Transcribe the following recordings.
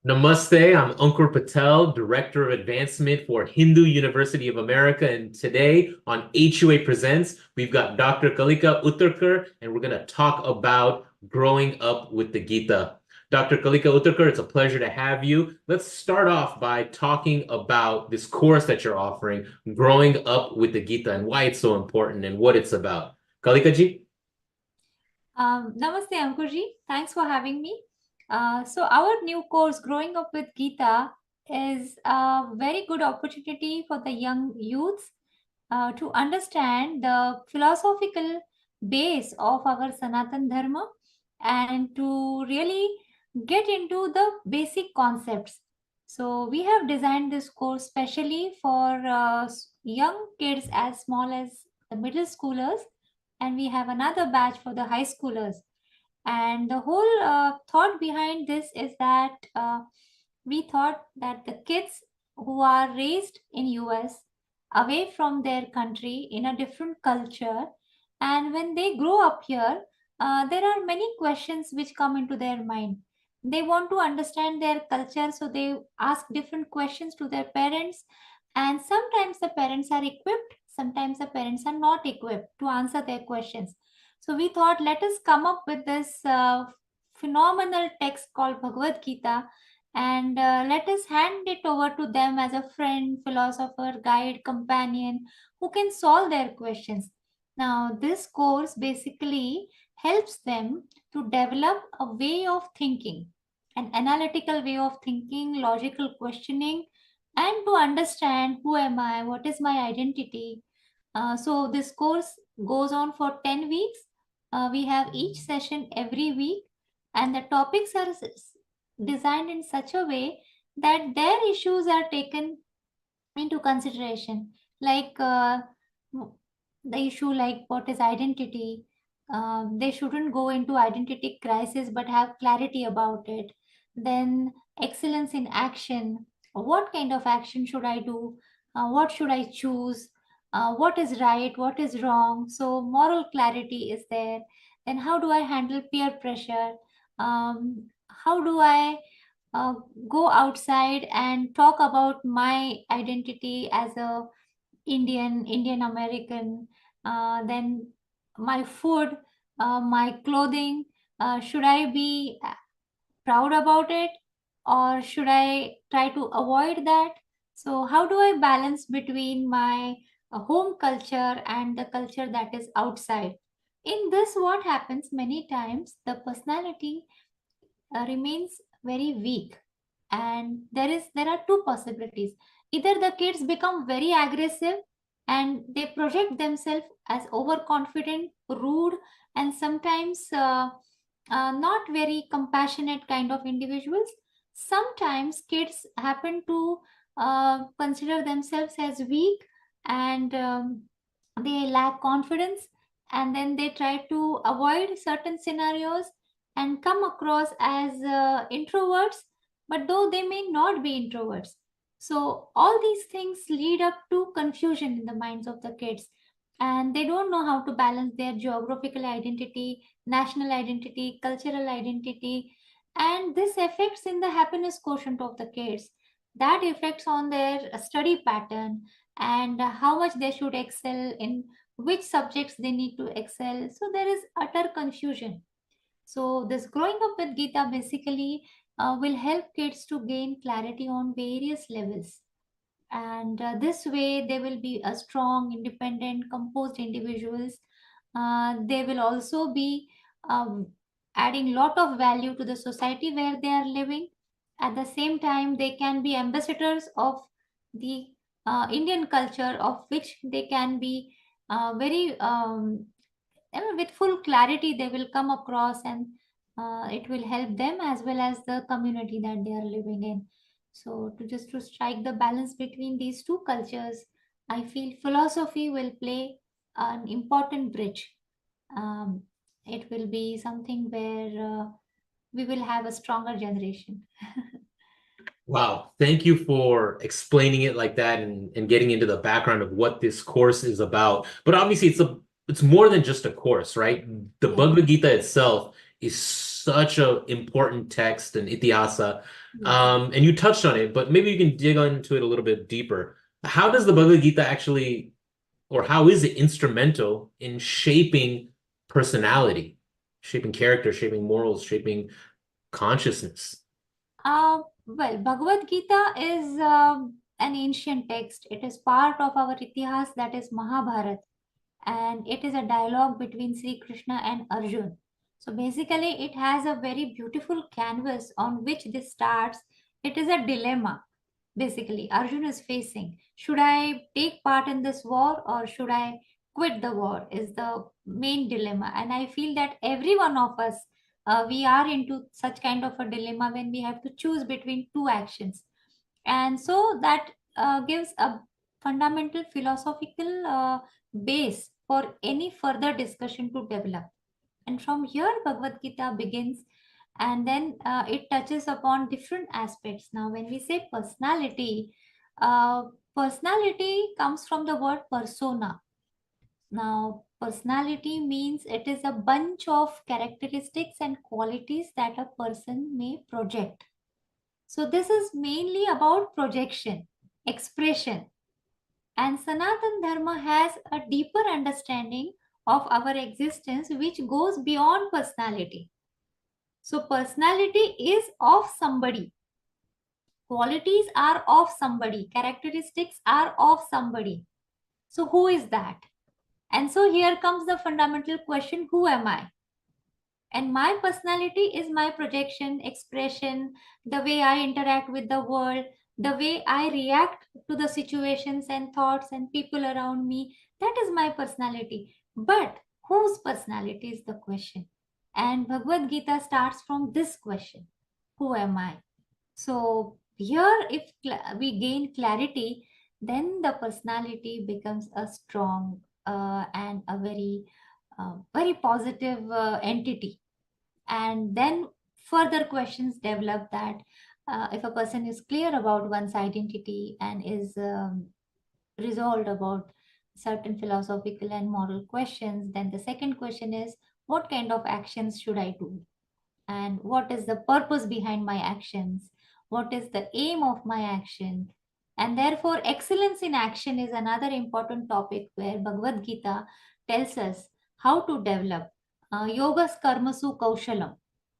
Namaste, I'm Ankur Patel, Director of Advancement for Hindu University of America. And today on HUA Presents, we've got Dr. Kalika Uttarkar, and we're going to talk about growing up with the Gita. Dr. Kalika Uttarkar, it's a pleasure to have you. Let's start off by talking about this course that you're offering, Growing Up with the Gita, and why it's so important and what it's about. Kalika ji? Namaste, Ankurji. Thanks for having me. So our new course, Growing Up with Gita, is a very good opportunity for the young youths to understand the philosophical base of our Sanatan Dharma and to really get into the basic concepts. So we have designed this course specially for young kids as small as the middle schoolers, and we have another batch for the high schoolers. And the whole thought behind this is that we thought that the kids who are raised in US away from their country in a different culture, and when they grow up here, there are many questions which come into their mind. They want to understand their culture, so they ask different questions to their parents, and sometimes the parents are equipped, sometimes the parents are not equipped to answer their questions. So we thought, let us come up with this phenomenal text called Bhagavad Gita, and let us hand it over to them as a friend, philosopher, guide, companion who can solve their questions. Now, this course basically helps them to develop a way of thinking, an analytical way of thinking, logical questioning, and to understand who am I, what is my identity. So, this course goes on for 10 weeks. We have each session every week, and the topics are designed in such a way that their issues are taken into consideration, like the issue like what is identity. They shouldn't go into identity crisis but have clarity about it. Then excellence in action, what kind of action should I do, what should I choose, what is right, what is wrong, so moral clarity is there. Then how do I handle peer pressure, how do I uh, go outside and talk about my identity as a Indian American. Then my food, my clothing. Should I be proud about it, or should I try to avoid that? So how do I balance between my home culture and the culture that is outside? In this, what happens many times, the personality remains very weak, and there are two possibilities. Either the kids become very aggressive and they project themselves as overconfident, rude, and sometimes not very compassionate kind of individuals. Sometimes kids happen to consider themselves as weak, and they lack confidence, and then they try to avoid certain scenarios and come across as introverts, but though they may not be introverts. So all these things lead up to confusion in the minds of the kids, and they don't know how to balance their geographical identity, national identity, cultural identity, and this affects in the happiness quotient of the kids. That affects on their study pattern, and how much they should excel, in which subjects they need to excel. So there is utter confusion. So this growing up with Gita basically will help kids to gain clarity on various levels. And this way they will be a strong, independent, composed individuals. They will also be um, adding lot of value to the society where they are living. At the same time, they can be ambassadors of the Indian culture, of which they can be very with full clarity. They will come across, and it will help them as well as the community that they are living in. So to strike the balance between these two cultures, I feel philosophy will play an important bridge. um, it will be something where we will have a stronger generation. Wow, thank you for explaining it like that and getting into the background of what this course is about. But obviously it's more than just a course, right? The Yes, Bhagavad Gita itself is such an important text and itihasa. yes. And you touched on it, but maybe you can dig into it a little bit deeper. How does the Bhagavad Gita actually, or how is it instrumental in shaping personality, shaping character, shaping morals, shaping consciousness? Well, Bhagavad Gita is an ancient text. It is part of our itihas, that is Mahabharata, and it is a dialogue between Sri Krishna and Arjun. So basically, it has a very beautiful canvas on which this starts. It is a dilemma. Basically, Arjun is facing: should I take part in this war or should I quit the war? Is the main dilemma. And I feel that every one of us, we are into such kind of a dilemma when we have to choose between two actions. And so that gives a fundamental philosophical base for any further discussion to develop. And from here, Bhagavad Gita begins, and then it touches upon different aspects. Now, when we say personality, uh, personality comes from the word persona. Now, personality means it is a bunch of characteristics and qualities that a person may project. So, this is mainly about projection, expression, and Sanatan Dharma has a deeper understanding of our existence which goes beyond personality. So, personality is of somebody, qualities are of somebody, characteristics are of somebody. So, who is that? And so, here comes the fundamental question: who am I? And my personality is my projection, expression, the way I interact with the world, the way I react to the situations and thoughts and people around me. That is my personality. But whose personality is the question? And Bhagavad Gita starts from this question: who am I? So, here, if we gain clarity, then the personality becomes a strong and a very positive entity. And then further questions develop that if a person is clear about one's identity and is resolved about certain philosophical and moral questions, then the second question is, what kind of actions should I do? And what is the purpose behind my actions? What is the aim of my action? And therefore, excellence in action is another important topic where Bhagavad Gita tells us how to develop yogas karmasu kaushalam.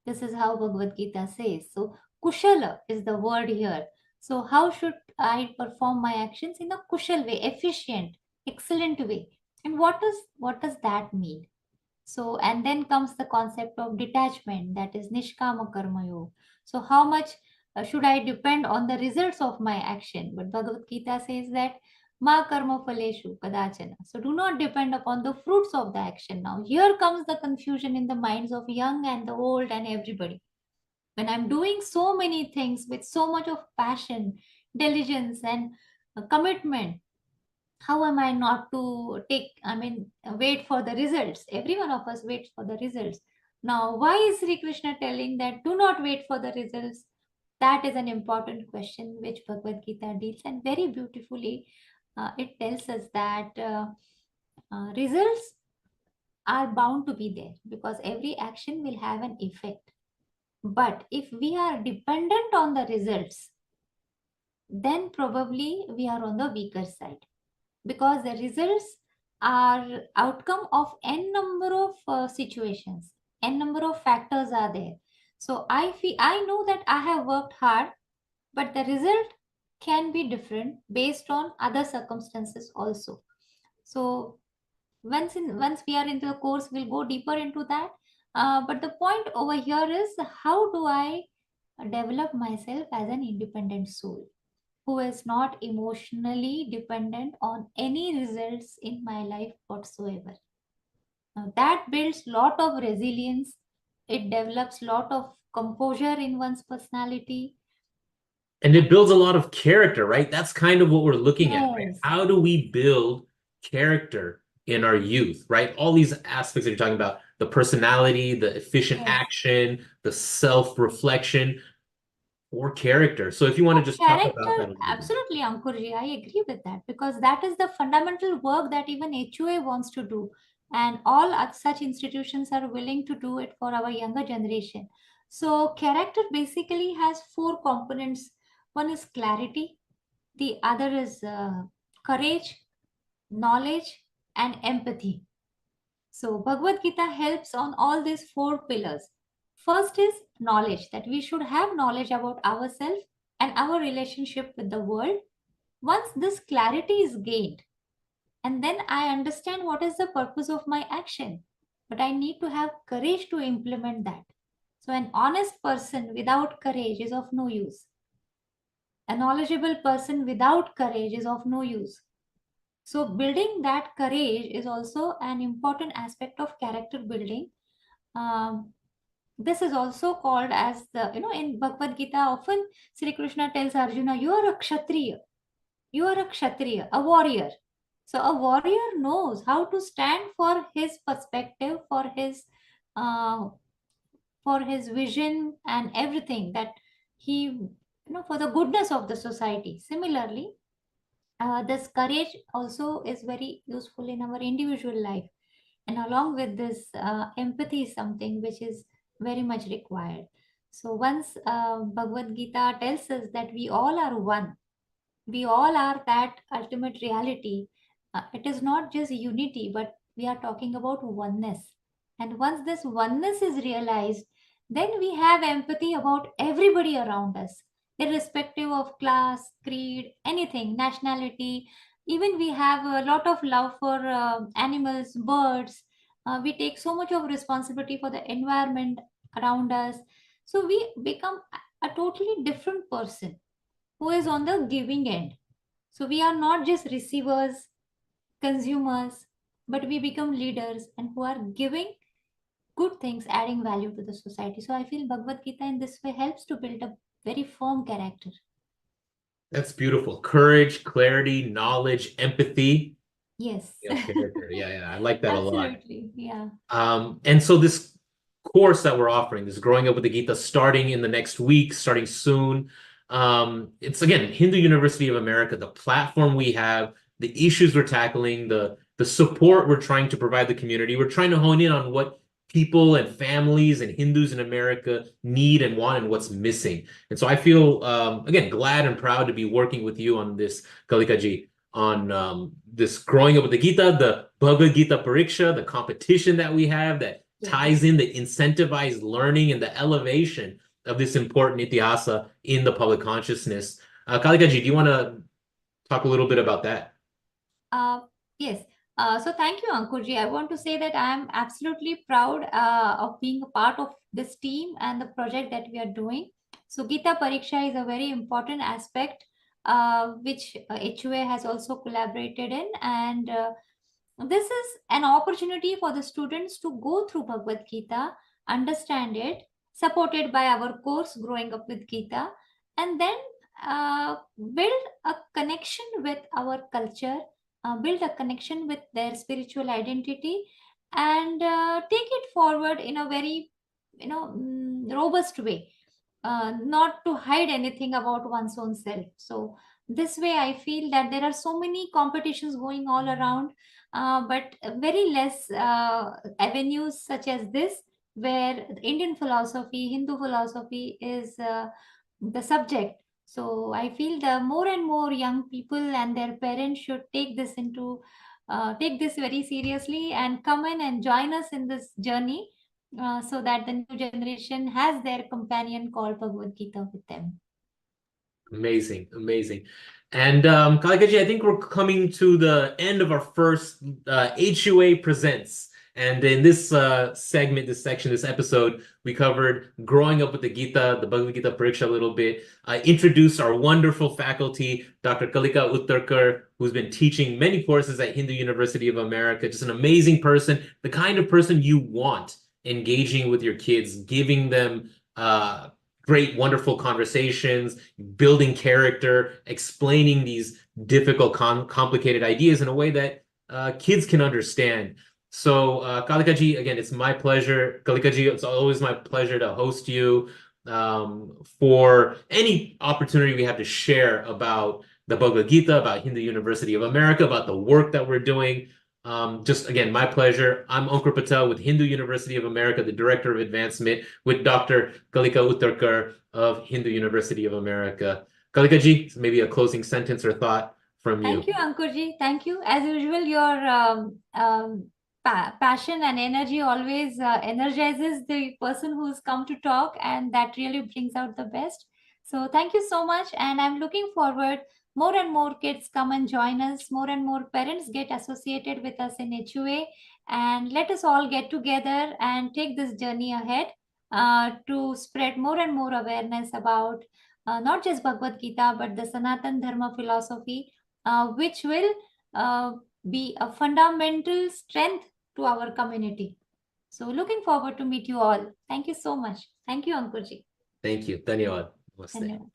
This is how Bhagavad Gita says. So, kushala is the word here. So, how should I perform my actions in a kushal way, efficient, excellent way? And what does that mean? So, and then comes the concept of detachment, that is Nishkama Karma Yoga. So, how much should I depend on the results of my action? But Bhagavad Gita says that Ma Karma Phaleshu Kadachana. So, do not depend upon the fruits of the action. Now, here comes the confusion in the minds of young and the old and everybody. When I'm doing so many things with so much of passion, diligence, and commitment, how am I not to wait for the results? Every one of us waits for the results. Now, why is Sri Krishna telling that do not wait for the results? That is an important question which Bhagavad Gita deals, and very beautifully it tells us that results are bound to be there because every action will have an effect. But if we are dependent on the results, then probably we are on the weaker side, because the results are outcome of n number of situations, n number of factors are there. So I know that I have worked hard, but the result can be different based on other circumstances also. So once we are into the course, we'll go deeper into that. But the point over here is, how do I develop myself as an independent soul who is not emotionally dependent on any results in my life whatsoever? Now, that builds lot of resilience. It develops lot of composure in one's personality. And it builds a lot of character, right? That's kind of what we're looking at, right? Yes, How do we build character in our youth, right? All these aspects that you're talking about, the personality, the efficient yes, action, the self-reflection. or character. So if you want to just talk about that a Character, little bit. absolutely, Ankurji. I agree with that because that is the fundamental work that even HUA wants to do. And all such institutions are willing to do it for our younger generation. So, character basically has four components. One is clarity, the other is courage, knowledge, and empathy. So, Bhagavad Gita helps on all these four pillars. First is knowledge, that we should have knowledge about ourselves and our relationship with the world. Once this clarity is gained, and then I understand what is the purpose of my action, but I need to have courage to implement that. So, an honest person without courage is of no use. A knowledgeable person without courage is of no use. So, building that courage is also an important aspect of character building. Um, this is also called as the, in Bhagavad Gita, often Sri Krishna tells Arjuna, you are a Kshatriya. You are a Kshatriya, a warrior. So, a warrior knows how to stand for his perspective, uh, for his vision and everything that for the goodness of the society. Similarly, this courage also is very useful in our individual life, and along with this, empathy is something which is very much required. So once Bhagavad Gita tells us that we all are one, we all are that ultimate reality. It is not just unity, but we are talking about oneness. And once this oneness is realized, then we have empathy about everybody around us, irrespective of class, creed, anything, nationality. Even we have a lot of love for animals, birds. We take so much of responsibility for the environment around us. So we become a totally different person who is on the giving end. So we are not just receivers, consumers, but we become leaders and who are giving good things, adding value to the society. So I feel Bhagavad Gita in this way helps to build a very firm character. That's beautiful. Courage, clarity, knowledge, empathy. Yes. Character. Yeah, I like that a lot. Absolutely. Yeah. And so this course that we're offering, this Growing Up with the Gita, starting in the next week, starting soon. It's again Hindu University of America, the platform we have, the issues we're tackling, the support we're trying to provide the community. We're trying to hone in on what people and families and Hindus in America need and want and what's missing. And so I feel again glad and proud to be working with you on this, Kalika ji, on this Growing Up with the Gita, the Bhagavad Gita Pariksha, the competition that we have that ties in the incentivized learning and the elevation of this important itihasa in the public consciousness. Kalika ji, do you want to talk a little bit about that? Yes. So thank you, Ankurji. I want to say that I am absolutely proud of being a part of this team and the project that we are doing. So Gita Pariksha is a very important aspect which HUA has also collaborated in, and this is an opportunity for the students to go through Bhagavad Gita, understand it, supported by our course Growing Up with Gita, and then build a connection with our culture, build a connection with their spiritual identity, and take it forward in a very robust way, not to hide anything about one's own self. So this way I feel that there are so many competitions going all around, but very less avenues such as this, where Indian philosophy, Hindu philosophy is the subject. So I feel the more and more young people and their parents should take this very seriously and come in and join us in this journey, so that the new generation has their companion called Bhagavad Gita with them. Amazing, amazing. And Kalika ji, I think we're coming to the end of our first HUA Presents. And in this segment, this section, this episode, we covered Growing Up with the Gita, the Bhagavad Gita Pariksha a little bit, introduced our wonderful faculty, Dr. Kalika Uttarkar, who's been teaching many courses at Hindu University of America, just an amazing person, the kind of person you want engaging with your kids, giving them great, wonderful conversations, building character, explaining these difficult, complicated ideas in a way that kids can understand. So, Kalika ji, again, it's my pleasure. Kalika ji, it's always my pleasure to host you. for any opportunity we have to share about the Bhagavad Gita, about Hindu University of America, about the work that we're doing. Just again, my pleasure. I'm Ankur Patel with Hindu University of America, the Director of Advancement, with Dr. Kalika Uttarkar of Hindu University of America. Kalika ji, maybe a closing sentence or thought from you. Thank you, Ankurji. Thank you. As usual, your passion and energy always energizes the person who's come to talk, and that really brings out the best. So thank you so much, and I'm looking forward more and more kids come and join us, more and more parents get associated with us in HUA, and let us all get together and take this journey ahead to spread more and more awareness about not just Bhagavad Gita, but the Sanatan Dharma philosophy, which will be a fundamental strength to our community. So looking forward to meet you all. Thank you so much. Thank you, Ankurji. Thank you. Dhanyawad. Namaste. Dhanyawad.